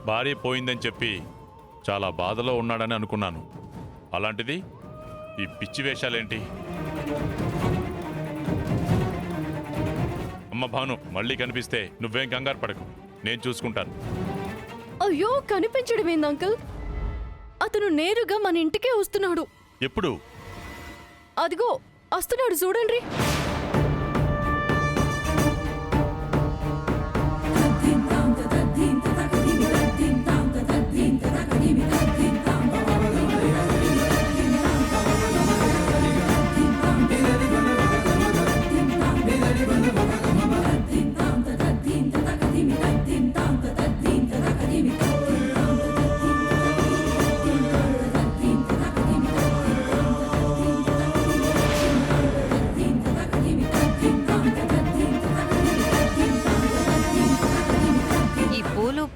భార్య పోయిందని చెప్పి చాలా బాధలో ఉన్నాడని అనుకున్నాను. అలాంటిది ఈ పిచ్చి వేషాలేంటి? అమ్మ భాను, మళ్ళీ కనిపిస్తే నువ్వేం కంగారు పడకు, నేను చూసుకుంటాను. అయ్యో, కనిపించడమేంది అంకుల్? అతను నేరుగా మన ఇంటికే వస్తున్నాడు. ఎప్పుడు? అదిగో వస్తున్నాడు, చూడండి.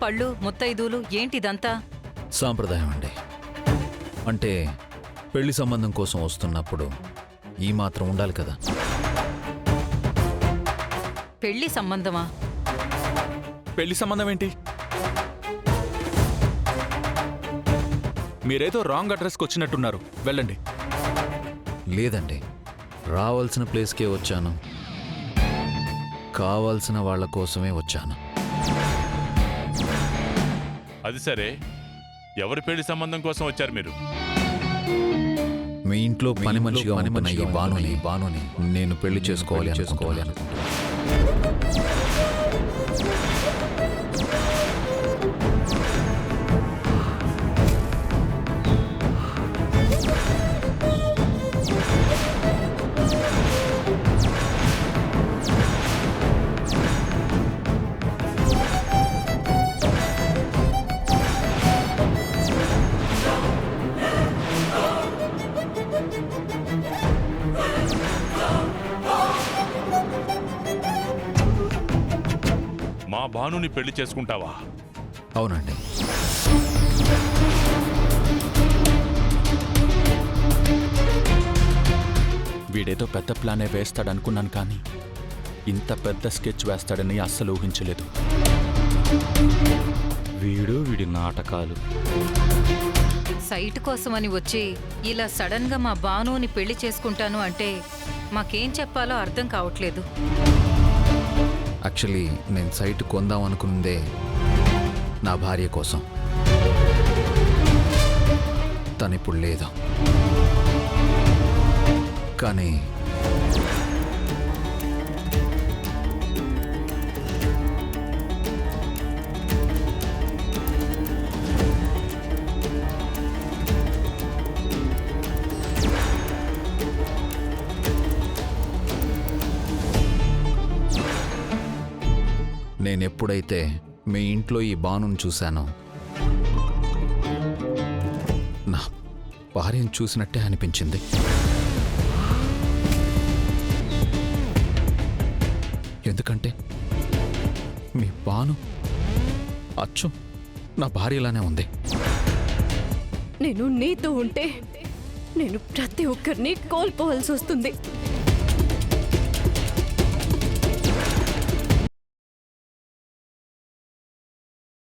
పళ్ళు ముత్తైదులు ఏంటిదంతా? సాంప్రదాయం అండి. అంటే పెళ్లి సంబంధం కోసం వస్తున్నప్పుడు ఈ మాత్రం ఉండాలి కదా. పెళ్లి సంబంధమా? పెళ్లి సంబంధం ఏంటి? మీరేదో రాంగ్ అడ్రస్కి వచ్చినట్టున్నారు, వెళ్ళండి. లేదండి, రావాల్సిన ప్లేస్కే వచ్చాను, కావాల్సిన వాళ్ళ కోసమే వచ్చాను. అది సరే, ఎవరి పెళ్లి సంబంధం కోసం వచ్చారు మీరు? మీ ఇంట్లో పని మనిషిగా ఉంటున్న ఈ బానుని నేను పెళ్లి చేసుకోవాలి అనుకుంటున్నాను. మా భానుని పెళ్లి చేసుకుంటావా? అవునండి. వీడేదో పెద్ద ప్లానే వేస్తాడనుకున్నాను, కానీ ఇంత పెద్ద స్కెచ్ వేస్తాడని అస్సలు ఊహించలేదు. వీడి నాటకాలు. సైట్ కోసమని వచ్చి ఇలా సడన్ గా మా బానుని పెళ్లి చేసుకుంటాను అంటే మాకేం చెప్పాలో అర్థం కావట్లేదు. యాక్చువల్లీ నేను సైట్ కొందాం అనుకున్నదే నా భార్య కోసం. తనిప్పుడు లేదు, కానీ నేనెప్పుడైతే మీ ఇంట్లో ఈ బానుని చూశానో నా భార్యను చూసినట్టే అనిపించింది. ఎందుకంటే మీ బాను అచ్చు నా భార్యలానే ఉంది. నేను నీతో ఉంటే నేను ప్రతి ఒక్కరిని కోల్పోవాల్సి వస్తుంది.